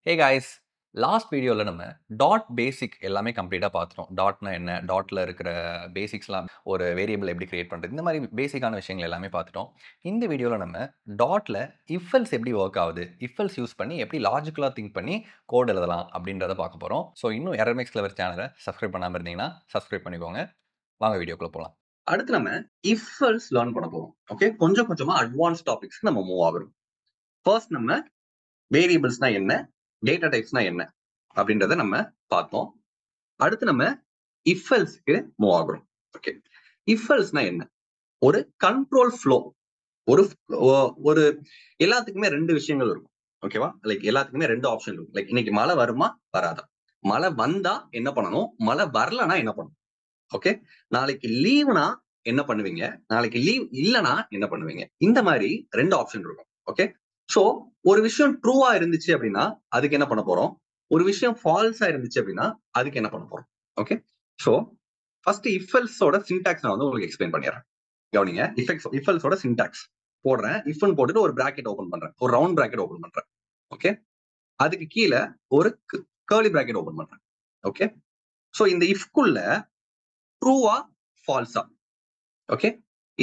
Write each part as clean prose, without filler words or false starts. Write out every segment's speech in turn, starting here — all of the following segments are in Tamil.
ஹே காய்ஸ், லாஸ்ட் வீடியோல நம்ம டாட் பேசிக் எல்லாமே கம்ப்ளீட்டா பார்த்துட்டோம். டாட்னா என்ன? டாட்ல இருக்கிற பேசிக்ஸ்லாம் ஒரு வேரியபிள் எப்படி கிரியேட் பண்றது? இந்த மாரி பேசிக்கான விஷயங்கள் எல்லாமே பார்த்துட்டோம். இந்த வீடியோல நம்ம டாட்ல இஃப் எல்ஸ் எப்படி வொர்க் ஆகுது? இஃப் எல்ஸ் யூஸ் பண்ணி எப்படி லாஜிக்கலா திங்க் பண்ணி கோட் எழுதலாம் அப்படின்றத பார்க்க போறோம். ஸோ இன்னும் எரர்மேக்ஸ் கிளவர் சேனல சப்ஸ்கிரைப் பண்ணாம இருந்தீங்கன்னா, சப்ஸ்கிரைப் பண்ணிக்கோங்க. வாங்க வீடியோக்குள்ள போலாம். அடுத்து நம்ம இஃப் எல்ஸ் லேர்ன் பண்ண போறோம். ஓகே, கொஞ்சம் கொஞ்சமா அட்வான்ஸ் டாபிக்ஸ்க்கு நம்ம மூவ் ஆகுறோம். ஃபர்ஸ்ட் நம்ம வேரியபிள்ஸ்னா என்ன, டேட்டா டைப்ஸ்னா என்ன அப்படின்றத நம்ம பார்த்தோம். அடுத்து நம்ம இஃப் எல்ஸ்க்கு மூவ் ஆகுறோம். ஓகே, இஃப் எல்ஸ்னா என்ன? ஒரு கண்ட்ரோல் ஃப்ளோ. ஒரு ஒரு எல்லாத்துக்குமே ரெண்டு விஷயங்கள் இருக்கும். ஓகேவா? லைக் எல்லாத்துக்குமே ரெண்டு ஆப்ஷன் இருக்கும். லைக் இன்னைக்கு மழை வருமா வராதா? மழை வந்தா என்ன பண்ணணும்? மழை வரலனா என்ன பண்ணணும்? ஓகே, நாளைக்கு லீவ்னா என்ன பண்ணுவீங்க? நாளைக்கு லீவ் இல்லனா என்ன பண்ணுவீங்க? இந்த மாதிரி ரெண்டு ஆப்ஷன் இருக்கும். ஓகே, சோ ஒரு விஷயம் ட்ரூவா இருந்துச்சு அப்படின்னா அதுக்கு என்ன பண்ண போறோம்? ஒரு விஷயம் ஃபால்ஸா இருந்துச்சு அப்படின்னா அதுக்கு என்ன பண்ண போறோம்? ஓகே, சோ ஃபர்ஸ்ட் இஃப் எல்ஸோட சின்டாக்ஸ் நான் வந்து உங்களுக்கு எக்ஸ்பிளைன் பண்ணிடுறேன். கவனிங்க, இஃப் எல்ஸோட சின்டாக்ஸ் போடுறேன். இஃப்னு போட்டுட்டு ஒரு பிராக்கெட் ஓபன் பண்றேன், ஒரு ரவுண்ட் பிராக்கெட் ஓபன் பண்றேன். ஓகே, அதுக்கு கீழே ஒரு கர்லி பிராக்கெட் ஓபன் பண்றேன். ஓகே, சோ இந்த இஃப்குள்ள ட்ரூவா ஃபால்ஸா? ஓகே,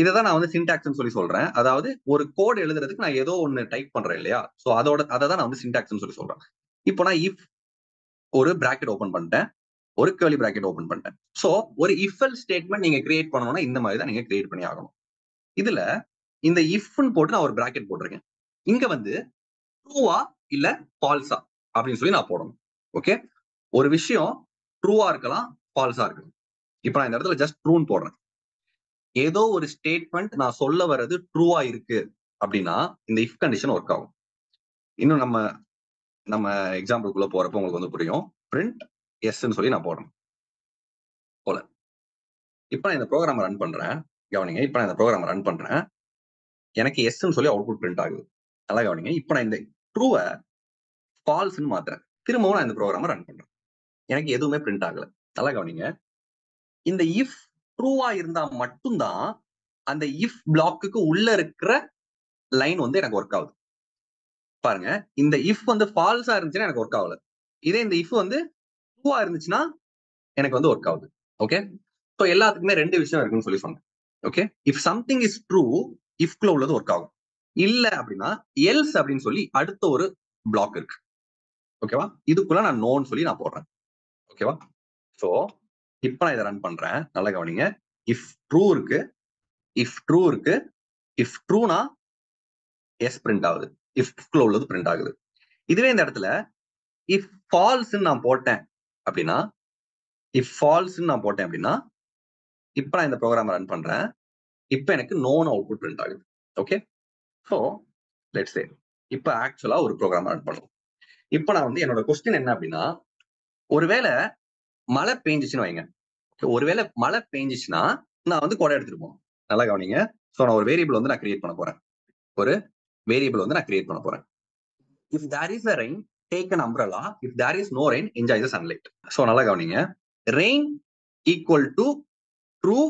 இததான் நான் வந்து சின்டாக்ஸ்னு சொல்லி சொல்றேன். அதாவது ஒரு கோட் எழுதுறதுக்கு நான் ஏதோ ஒன்னு டைப் பண்றேன் இல்லையா? சோ அதை தான் நான் வந்து சின்டாக்ஸ்னு சொல்லி சொல்றேன். இப்போ நான் இஃப் ஒரு பிராக்கெட் ஓபன் பண்ணிட்டேன், ஒரு கர்லி பிராக்கெட் ஓபன் பண்ணிட்டேன். சோ ஒரு இஃப் எல்ஸ் ஸ்டேட்மெண்ட் நீங்க கிரியேட் பண்ணணும்னா இந்த மாதிரி தான் நீங்க கிரியேட் பண்ணி ஆகணும். இதுல இந்த இஃப்னு போட்டு நான் ஒரு பிராக்கெட் போட்டிருக்கேன். இங்க வந்து ட்ரூவா இல்ல ஃபால்ஸா அப்படின்னு சொல்லி நான் போடணும். ஓகே, ஒரு விஷயம் ட்ரூவா இருக்கலாம், ஃபால்ஸா இருக்கலாம். இப்போ நான் இந்த இடத்துல ஜஸ்ட் ட்ரூன்னு போடுறேன். ஏதோ ஒரு ஸ்டேட்மெண்ட் நான் சொல்ல வர்றது ட்ரூவா இருக்கு அப்படின்னா இந்த இஃப் கண்டிஷன் ஒர்க் ஆகும். இன்னும் நம்ம நம்ம எக்ஸாம்பிள்குள்ள போறப்ப உங்களுக்கு வந்து புரியும். பிரிண்ட் எஸ்ன்னு சொல்லி நான் போடுறேன் போல. இப்ப நான் இந்த ப்ரோக்ராம் ரன் பண்றேன். கவனிங்க, இப்ப நான் இந்த ப்ரோக்ராம் ரன் பண்றேன். எனக்கு எஸ்ன்னு சொல்லி அவுட்புட் பிரிண்ட் ஆகுது. நல்லா கவனிங்க, இப்ப நான் இந்த ட்ரூவ ஃபால்ஸ்ன்னு மாத்துறேன். திரும்பவும் நான் இந்த ப்ரோக்ராம் ரன் பண்றேன். எனக்கு எதுவுமே பிரிண்ட் ஆகல. நல்லா கவனிங்க, இந்த இஃப் ட்ரூவா இருந்தா மட்டும்தான் அந்த இஃப் பிளாக்குக்கு உள்ள இருக்கிற லைன் வந்து எனக்கு ஒர்க் ஆகுது. பாருங்க, இந்த இஃப் வந்து ஃபால்ஸா இருந்துச்சுன்னா எனக்கு ஒர்க் ஆகல. இதே இந்த இஃப் வந்து ட்ரூவா இருந்துச்சுன்னா எனக்கு வந்து ஒர்க் ஆகுது. ஓகே, சோ எல்லாத்துக்குமே ரெண்டு விஷயம் இருக்குன்னு சொல்லி சொன்னேன். Okay, if something is true, இஃப்குள்ள உள்ளது ஒர்க் ஆகும். இல்ல அப்படின்னா எல்ஸ் அப்படின்னு சொல்லி அடுத்த ஒரு பிளாக் இருக்கு. ஓகேவா, இதுக்குள்ள நான் நோன்னு சொல்லி நான் போடுறேன். ஓகேவா, சோ இப்ப நான் இதை ரன் பண்றேன். நல்லா கவனிங்க, இஃப் ட்ரூ இருக்கு, இஃப் ட்ரூ இருக்கு, இஃப் ட்ரூனா எஸ் பிரிண்ட் ஆகுது, இஃப்குள்ள உள்ளது பிரிண்ட் ஆகுது. இதுவே இந்த இடத்துல இஃப் ஃபால்ஸ் நான் போட்டேன் அப்படின்னா, இஃப் ஃபால்ஸ் நான் போட்டேன் அப்படின்னா, இப்ப நான் இந்த ப்ரோக்ராம் ரன் பண்றேன். இப்ப எனக்கு நோன் அவுட்புட் பிரிண்ட் ஆகுது. ஓகே, சோ லெட்ஸ் சே இப்ப ஆக்சுவலா ஒரு ப்ரோக்ராம் ரன் பண்ணுவோம். இப்ப நான் வந்து என்னோட கொஸ்டின் என்ன அப்படின்னா, ஒருவேளை மழை பெஞ்சிச்சுன்னு வைங்க. ஒருவேளை மழை பெஞ்சிச்சுன்னா நான் வந்து கொடை எடுத்துட்டு போகணும். நல்லா கவனிங்க, சோ நான் ஒரு வேரியபிள் வந்து நான் கிரியேட் பண்ண போறேன். ஒரு வேரியபிள் வந்து நான் கிரியேட் பண்ண போறேன். If there is a rain, take an umbrella. If there is no rain, enjoy the sunlight. So நல்லா கவனிங்க, rain equal to true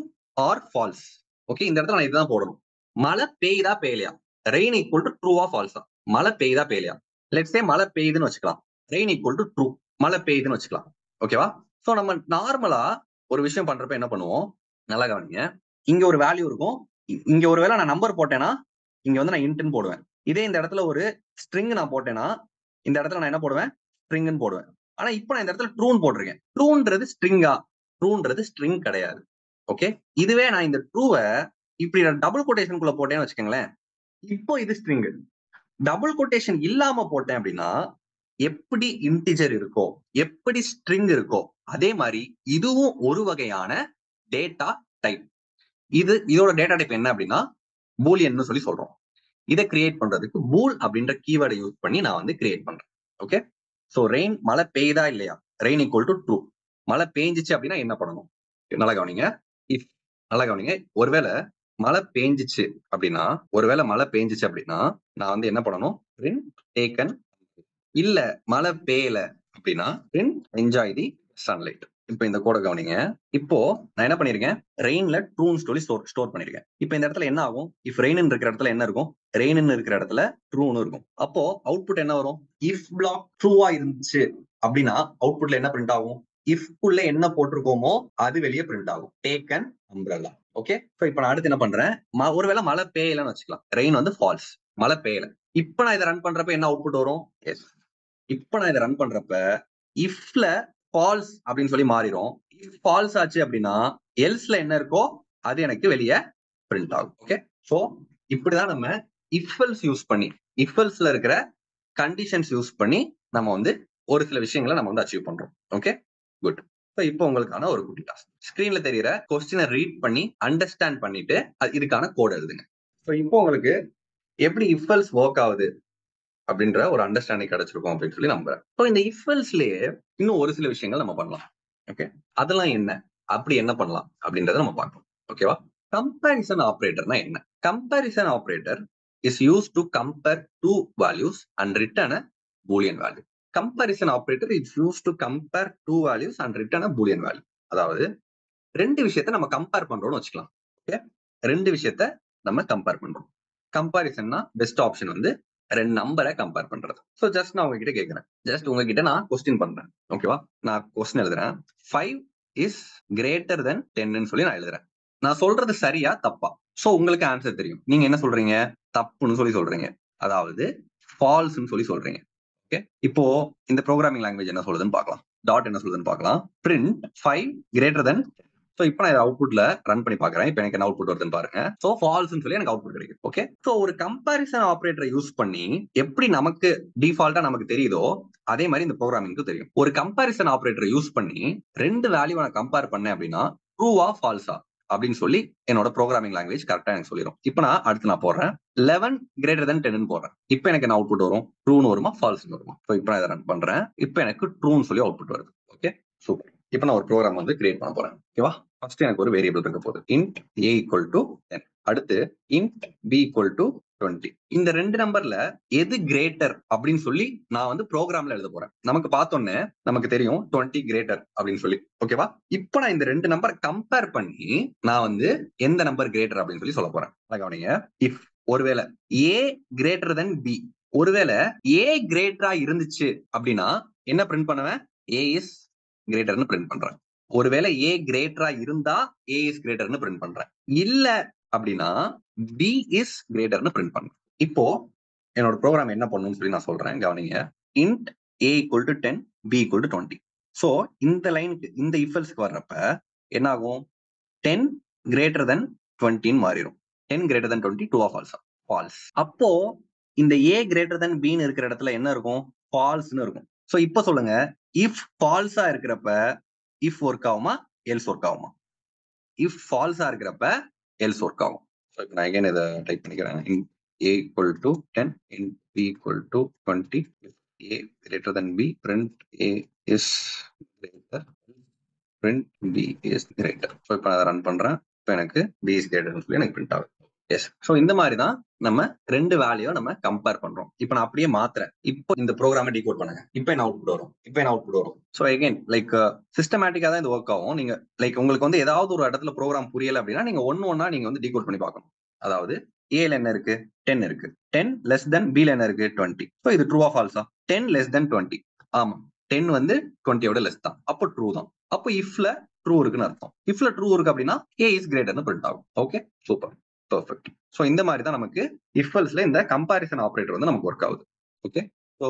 or false. Okay, இந்த இடத்துல நான் இதுதான் போடணும். மழை பெய்யுதா பெய்யலையா? ரெயின் ஈக்குவல் டு ட்ரூவா ஃபால்ஸா? மழை பெய்யுதா பெய்யலையா? லெட்ஸ் சே மழை பெய்யுதுன்னு வச்சுக்கலாம். ரெயின் ஈக்குவல் டு ட்ரூ, மழை பெய்யுதுன்னு வச்சுக்கலாம். ஓகேவா, சோ நம்ம நார்மலா ஒரு விஷயம் பண்றப்ப என்ன பண்ணுவோம்? நல்லா கவனிங்க, இங்க ஒரு வேல்யூ இருக்கும். இங்க ஒருவேளை நான் நம்பர் போட்டேன்னா இங்க வந்து நான் இன்ட்னு போடுவேன். இதே இந்த இடத்துல ஒரு ஸ்ட்ரிங் நான் போட்டேன்னா இந்த இடத்துல நான் என்ன போடுவேன்? ஸ்ட்ரிங்னு போடுவேன். ஆனா இப்ப நான் இந்த இடத்துல ட்ரூன்னு போட்டிருக்கேன். ட்ரூன்றது ஸ்ட்ரிங்கா? ட்ரூன்றது ஸ்ட்ரிங் கிடையாது. ஓகே, இதுவே நான் இந்த ட்ரூவ இப்படி நான் டபுள் கொட்டேஷனுக்குள்ள போட்டேன்னு வச்சுக்கோங்களேன், இப்போ இது ஸ்ட்ரிங். டபுள் கொட்டேஷன் இல்லாம போட்டேன் அப்படின்னா எப்படி இன்டிஜர் இருக்கோ, எப்படி ஸ்ட்ரிங் இருக்கோ, அதே மாதிரி இதுவும் ஒரு வகையான டேட்டா டைப். இதோட டேட்டா டைப் என்ன அப்படின்னா பூலியன் சொல்லி சொல்றோம். இதை கிரியேட் பண்றதுக்கு பூல் அப்படின்ற கீவேர்டை யூஸ் பண்ணி நான் வந்து கிரியேட் பண்றேன். ஓகே, சோ ரெயின் மழை பெய்யுதா இல்லையா? Rain equal to true. மழை பெஞ்சிச்சு அப்படின்னா என்ன பண்ணணும்? நல்லா கவனிங்க, இஃப் நல்லா கவனிங்க, ஒருவேளை மழை பெஞ்சிச்சு அப்படின்னா, ஒருவேளை மழை பெஞ்சிச்சு அப்படின்னா நான் வந்து என்ன பண்ணணும்? Print taken. இல்ல மழை பெய்யல அப்படின்னா பிரிண்ட் என்ஜாய் தி சன்லைட். இப்போ இந்த கோடை கவனிங்க. இப்போ நான் என்ன பண்ணிருக்கேன், ரெயின்ல ட்ரூன்னு சொல்லி ஸ்டோர் பண்ணிருக்கேன். இப்போ இந்த இடத்துல என்ன ஆகும், இஃப் ரெயின் இருக்கிற இடத்துல என்ன இருக்கும், ரெயின் இருக்கிற இடத்துல ட்ரூன்னு இருக்கும். அப்போ அவுட்புட் என்ன வரும், இஃப் பிளாக் ட்ரூவா இருந்துச்சு அப்படின்னா அவுட்புட்ல என்ன பிரிண்ட் ஆகும், இஃப் குள்ள என்ன போட்டிருக்கோமோ அது வெளியே பிரிண்ட் ஆகும். Take an umbrella. Okay, so இப்போ நான் அடுத்து என்ன பண்றேன், ஒருவேளை மழை பெய்யலன்னு வச்சுக்கலாம், ரெயின் வந்து ஃபால்ஸ், மழை பெய்யல. இப்போ நான் இதை ரன் பண்றப்ப என்ன அவுட்புட் வரும், எஸ். இப்போ நான் இதை ரன் பண்றப்ப இஃப்ல ஃபால்ஸ் அப்படின்னு சொல்லி மாறிடும். இஃப் ஃபால்ஸ் ஆச்சு அப்படின்னா எல்ஸ்ல என்ன இருக்கோ அது எனக்கு வெளியே பிரிண்ட் ஆகும். ஓகே, சோ இப்படிதான் நம்ம இஃப்எல்ஸ் யூஸ் பண்ணி, இஃப்எல்ஸ்ல இருக்கிற கண்டிஷன்ஸ் யூஸ் பண்ணி நம்ம வந்து ஒரு சில விஷயங்களை நம்ம வந்து அச்சீவ் பண்றோம். Okay, good. இப்போ உங்களுக்கான ஒரு குட்டி டாஸ்க், ஸ்கிரீன்ல தெரியற கொஸ்டினை ரீட் பண்ணி அண்டர்ஸ்டாண்ட் பண்ணிட்டு இதுக்கான கோட் எழுதுங்க. இப்போ உங்களுக்கு எப்படி இஃப்எல்ஸ் ஒர்க் ஆகுது அப்படின்ற ஒரு அண்டர்ஸ்டாண்டிங் கிடைச்சிருக்கும் அப்படின்னு சொல்லி நம்புறேன். ஸோ இந்த இஃப்எல்ஸ்லயே இன்னும் ஒரு சில விஷயங்கள் நம்ம பண்ணலாம். ஓகே, அதெல்லாம் என்ன, அப்படி என்ன பண்ணலாம் அப்படின்றத நம்ம பார்க்கலாம். ஓகேவா, கம்பேரிசன் ஆபரேட்டர்னா என்ன? Comparison operator is use to compare two values and return a boolean value. Comparison operator is use to compare two values and return a boolean value. அதாவது ரெண்டு விஷயத்த நம்ம கம்பேர் பண்றோம்னு வச்சுக்கலாம். ஓகே, ரெண்டு விஷயத்த நம்ம கம்பேர் பண்றோம். கம்பேரிசன்னா பெஸ்ட் ஆப்ஷன் வந்து ரெண்டு நம்பரை கம்பேர் பண்றது. சோ ஜஸ்ட் நான் உங்ககிட்ட கேட்கிறேன், ஜஸ்ட் உங்ககிட்ட நான் கொஸ்டின் பண்றேன். ஓகேவா, நான் கொஸ்டின் எழுதுறேன், 5 இஸ் கிரேட்டர் தென் 10 சொல்லி நான் எழுதுறேன். நான் சொல்றது சரியா தப்பா? சோ உங்களுக்கு ஆன்சர் தெரியும். நீங்க என்ன சொல்றீங்க, தப்புன்னு சொல்லி சொல்றீங்க, அதாவது ஃபால்ஸ்னு சொல்லி சொல்றீங்க. ஓகே, இப்போ இந்த ப்ரோக்ராமிங் லாங்குவேஜ் என்ன சொல்லுதுன்னு பார்க்கலாம். டாட் என்ன சொல்லுதுன்னு பார்க்கலாம். Print 5 greater than. சோ இப்போ நான் அவுட்புட்ல ரன் பண்ணி பாக்குறேன். இப்போ எனக்கு என்ன அவுட்புட் வருதுன்னு பாருங்க. சோ ஃபால்ஸ்னு சொல்லி எனக்கு அவுட்புட் கிடைக்கும். ஓகே, சோ ஒரு கம்பேரிசன் ஆபரேட்டரை யூஸ் பண்ணி எப்படி நமக்கு டிஃபால்ட்டா நமக்கு தெரியுதோ அதே மாதிரி இந்த ப்ரோக்ராமிங்க்கு தெரியும். ஒரு கம்பேரிசன் ஆபரேட்டரை யூஸ் பண்ணி ரெண்டு வேல்யூ நான் கம்பேர் பண்ணேன் அப்படின்னா ட்ரூவா ஃபால்ஸா அப்படின்னு சொல்லி என்னோட ப்ரோக்ராமிங் லாங்குவேஜ் கரெக்டா எனக்கு சொல்லிடும். இப்போ நான் அடுத்து நான் போடுறேன் 11 கிரேட்டர் தென் 10 போடுறேன். இப்போ எனக்கு என்ன அவுட்புட் வரும், ட்ரூன்னு வருமா ஃபால்ஸ்னு வருமா? ஸோ இப்போ நான் இதை ரன் பண்றேன். இப்போ எனக்கு ட்ரூன்னு சொல்லி அவுட்புட் வருது. Okay, super. இப்போ நான் ஒரு ப்ரோக்ராம் வந்து கிரியேட் பண்ண போறேன். ஓகேவா, ஃபர்ஸ்ட் எனக்கு ஒரு வேரியபிள் இருக்க போகுது, int a equal to 10. அடுத்து int b equal to 20. இந்த ரெண்டு நம்பர்ல எது கிரேட்டர் அப்படின்னு சொல்லி நான் வந்து ப்ரோக்ராம்ல எழுத போறேன். நமக்கு பார்த்தோன்னே நமக்கு தெரியும் 20 கிரேட்டர் அப்படின்னு சொல்லி. ஓகேவா, இப்போ நான் இந்த ரெண்டு நம்பரை கம்பேர் பண்ணி நான் வந்து எந்த நம்பர் கிரேட்டர் அப்படின்னு சொல்லி சொல்ல போறேன். கவனிங்க, இஃப் ஒருவேளை a கிரேட்டர் தென் b, ஒருவேளை a கிரேட்டரா இருந்துச்சு அப்படின்னா என்ன பிரிண்ட் பண்ணுவேன், a இஸ் கிரேட்டர்னு பிரிண்ட் பண்றேன். ஒருவேளை ஏ கிரேட்டரா இருந்தா ஏ இஸ் கிரேட்டர்னு பிரிண்ட் பண்றேன். இல்ல அப்படின்னா பி இஸ் கிரேட்டர்னு பிரிண்ட் பண்றேன். இப்போ என்னோட ப்ரோக்ராம் என்ன பண்ணணும்னு சொல்லி நான் சொல்றேன், கவனிங்க. int a equal to 10, b equal to 20. So இந்த லைனுக்கு, இந்த இஃபெல்ஸ்க்கு வர்றப்ப என்ன ஆகும், 10 கிரேட்டர் தென் 20 மாறிடும். 10 கிரேட்டர் தென் 20 ட்ரூ ஆர் ஃபால்ஸா? ஃபால்ஸ். அப்போ இந்த a கிரேட்டர் தென் b இருக்கிற இடத்துல என்ன இருக்கும், ஃபால்ஸ்னு இருக்கும். சோ இப்போ சொல்லுங்க, இஃப் ஃபால்ஸா இருக்கிறப்ப இஃப் ஒர்க் ஆகுமா, எல்ஸ் ஒர்க் ஆகுமா? இஃப் ஃபால்ஸா இருக்கிறப்ப எல்ஸ் ஒர்க் ஆகும். ஸோ இப்போ நான் அகைன் இதை டைப் பண்ணிக்கிறேன். a equal to 10, int b equal to 20, if a greater than b, print a is greater, print b is greater. So இப்போ நான் அதை ரன் பண்றேன். இப்போ எனக்கு b is greater சொல்லி எனக்கு பிரிண்ட் ஆகுது. எஸ், ஸோ இந்த மாதிரி தான் நம்ம ரெண்டு வேல்யூ நம்ம கம்பேர் பண்றோம். இப்போ நான் அப்படியே மாத்துறேன். இப்போ இந்த ப்ரோக்ராமை டீகோட் பண்ணுங்க. இப்போ என்ன அவுட்புட் வரும், இப்போ என்ன அவுட்புட் வரும். ஸோ அகைன் லைக் சிஸ்டமேட்டிக்கா தான் இது ஒர்க் ஆகும். நீங்க லைக் உங்களுக்கு வந்து ஏதாவது ஒரு இடத்துல ப்ரோக்ராம் புரியல அப்படின்னா நீங்க ஒன்னா நீங்க வந்து டீகோட் பண்ணி பார்க்கணும். அதாவது ஏல என்ன இருக்கு, 10 இருக்கு, 10 லெஸ் தென் பில என்ன இருக்கு, 20. ஸோ இது ட்ரூவா ஃபால்ஸா, 10 லெஸ் தென் 20. ஆமா, 10 வந்து 20யோட லெஸ் தான், அப்போ ட்ரூ தான். அப்போ இஃப்ல ட்ரூ இருக்குன்னு அர்த்தம். இஃப்ல ட்ரூ இருக்கு அப்படின்னா ஏ இஸ் கிரேட்டர்னு பிரிண்ட் ஆகும். Okay, super, perfect. ஸோ இந்த மாதிரி தான் நமக்கு இஃப்எல்ஸ்ல இந்த கம்பேரிசன் ஆபரேட்டர் வந்து நமக்கு ஒர்க் ஆகுது. ஓகே, ஸோ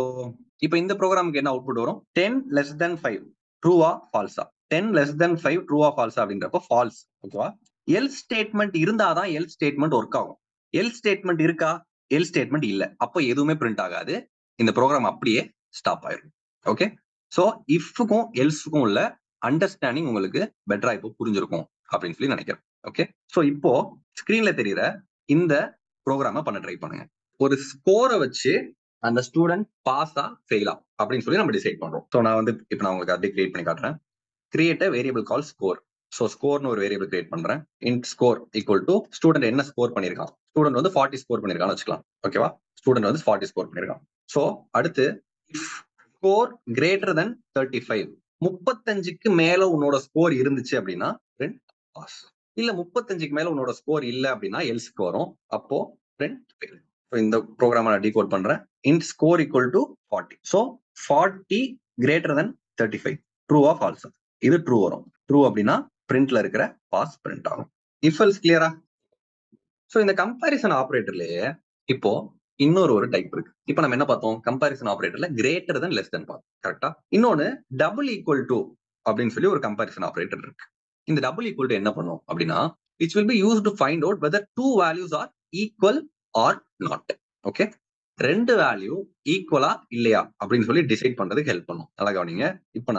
இப்போ இந்த ப்ரோக்ராமுக்கு என்ன அவுட்புட் வரும், 10 லெஸ் தென் 5 ட்ரூவா ஃபால்ஸா? 10 லெஸ் தென் 5 ட்ரூவா ஃபால்ஸா அப்படின்றப்ப ஃபால்ஸ். ஓகேவா, எல் ஸ்டேட்மெண்ட் இருந்தாதான் எல் ஸ்டேட்மெண்ட் ஒர்க் ஆகும். எல் ஸ்டேட்மெண்ட் இருக்கா, எல் ஸ்டேட்மெண்ட் இல்ல, அப்போ எதுவுமே பிரிண்ட் ஆகாது. இந்த ப்ரோக்ராம் அப்படியே ஸ்டாப் ஆயிரும். ஓகே, ஸோ இஃப்க்கும் எல்ஸுக்கும் உள்ள அண்டர்ஸ்டாண்டிங் உங்களுக்கு பெட்டரா இப்போ புரிஞ்சிருக்கும் அப்படின்னு சொல்லி நினைக்கிறேன். ஓகே, ஸோ இப்போ ஸ்கிரீன்ல தெரியுற இந்த ப்ரோக்ராமை பண்ண ட்ரை பண்ணுங்க. ஒரு ஸ்கோரை வச்சு அந்த ஸ்டூடெண்ட் பாஸா ஃபெயிலா அப்படின்னு சொல்லி நம்ம டிசைட் பண்றோம். ஸோ நான் வந்து இப்போ நான் உங்களுக்கு அப்படியே கிரியேட் பண்ணி காட்டுறேன். Create a variable called score. So ஸ்கோர்னு ஒரு வேரியபிள் கிரியேட் பண்றேன். Int score equal to student என்ன ஸ்கோர் பண்ணிருக்கான். ஸ்டூடெண்ட் வந்து 40 ஸ்கோர் பண்ணிருக்கான்னு வச்சுக்கலாம். ஓகேவா, ஸ்டூடெண்ட் வந்து 40 ஸ்கோர் பண்ணிருக்கான். ஸோ அடுத்து இஃப் ஸ்கோர் கிரேட்டர் தென் 35, 35க்கு மேல உன்னோட ஸ்கோர் இருந்துச்சு அப்படின்னா print pass. இல்ல 35க்கு மேல உன்னோட ஸ்கோர் இல்ல அப்படின்னா எல்ஸ்க்கு வரும். அப்போ print fail. இந்த ப்ரோக்ராம் நான் டீகோட் பண்றேன். int score equal to 40. So 40 greater than 35. True or false? இது ட்ரூ வரும். ட்ரூ அப்படின்னா பிரிண்ட்ல இருக்கிற பாஸ் பிரிண்ட் ஆகும். if else கிளியரா? சோ இந்த கம்பாரிசன் ஆபரேட்டர்லயே இப்போ இன்னொரு டைப் இருக்கு. இப்போ நம்ம என்ன பார்த்தோம்? கம்பாரிசன் ஆபரேட்டர்ல கிரேட்டர் தென் லெஸ் தென் பார்த்தோம். கரெக்டா? இன்னொன்னு டபுள் ஈக்குவல் டு அப்படின்னு சொல்லி ஒரு கம்பாரிசன் ஆபரேட்டர் இருக்கு. இந்த டபுள் ஈக்குவல் டு என்ன பண்ணும் அப்படின்னா it's will be use to find out whether two values are equal or not. Okay, ரெண்டு வேல்யூ ஈக்குவலா இல்லையா அப்படின்னு சொல்லி டிசைட் பண்றதுக்கு ஹெல்ப் பண்ணும். நல்லா கவனிங்க. இப்போ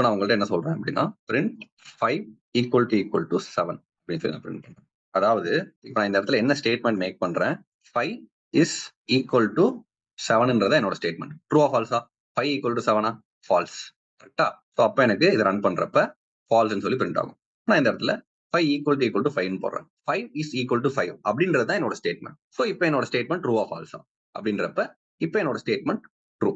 நான் உங்கள்ட்ட என்ன சொல்றேன் அப்படின்னா print 5 equal to 7 அப்படின்னு சொல்லி நான் பிரிண்ட் பண்றேன். அதாவது இப்போ நான் இந்த இடத்துல என்ன ஸ்டேட்மெண்ட் மேக் பண்றேன்? 5 இஸ் ஈக்குவல் டு 7ன்றத என்னோட ஸ்டேட்மெண்ட். ட்ரூ ஆ ஃபால்ஸா? 5 ஈக்குவல் டு 7ஆ? ஃபால்ஸ். கரெக்டா? ஸோ அப்போ எனக்கு இதை ரன் பண்றப்ப ஃபால்ஸ்ன்னு சொல்லி பிரிண்ட் ஆகும். நான் இந்த இடத்துல 5 ஈக்குவல் டு 5 போடுறேன். 5 இஸ் ஈக்குவல் டு 5 அப்படின்றது தான் என்னோட ஸ்டேட்மெண்ட். ஸோ இப்போ என்னோட ஸ்டேட்மெண்ட் ட்ரூ ஆ ஃபால்ஸா அப்படின்றப்ப இப்போ என்னோட ஸ்டேட்மெண்ட் ட்ரூ.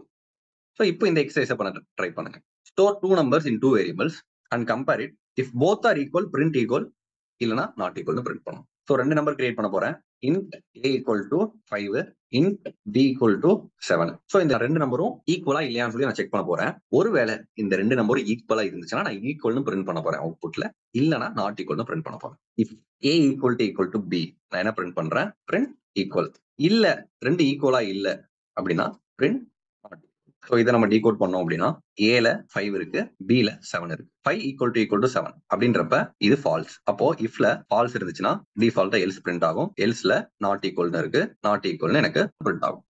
ஸோ இப்போ இந்த எக்ஸசைஸை பண்ண ட்ரை பண்ணுங்க. Store two numbers in two variables and compare it. If both are equal print equal, இல்லைனா நாட் ஈக்குவல்னு பிரிண்ட் பண்ணும். ஸோ ரெண்டு நம்பர் கிரியேட் பண்ண போறேன். int a equal to 5, int b equal to 7. So இந்த ரெண்டு நம்பரும் ஈக்குவலா இல்லையான்னு சொல்லி நான் செக் பண்ண போறேன். ஒருவேளை இந்த ரெண்டு நம்பரும் ஈக்குவலா இருந்துச்சுன்னா நான் ஈக்குவல்னு பிரிண்ட் பண்ண போறேன் அவுட்புட்ல. இல்லைனா நாட் ஈக்குவல்னு பிரிண்ட் பண்ண போறேன். If a equal to b, நான் என்ன பிரிண்ட் பண்றேன்? print equal. இல்ல ரெண்டு ஈக்குவலா இல்ல அப்படின்னா print நாட். ஸோ இதை நம்ம டீகோட் பண்ணோம் அப்படின்னா ஏல 5 இருக்கு, பில 7 இருக்கு. 5 equal to 7 அப்படின்றப்ப இது ஃபால்ஸ். அப்போ இஃப்ல ஃபால்ஸ் இருந்துச்சுன்னா டிஃபால்ட்டா எல்ஸ் பிரிண்ட் ஆகும். எல்ஸ்ல நாட் ஈக்குவல்னு இருக்கு, நாட் ஈக்குவல்னு எனக்கு பிரிண்ட் ஆகும்.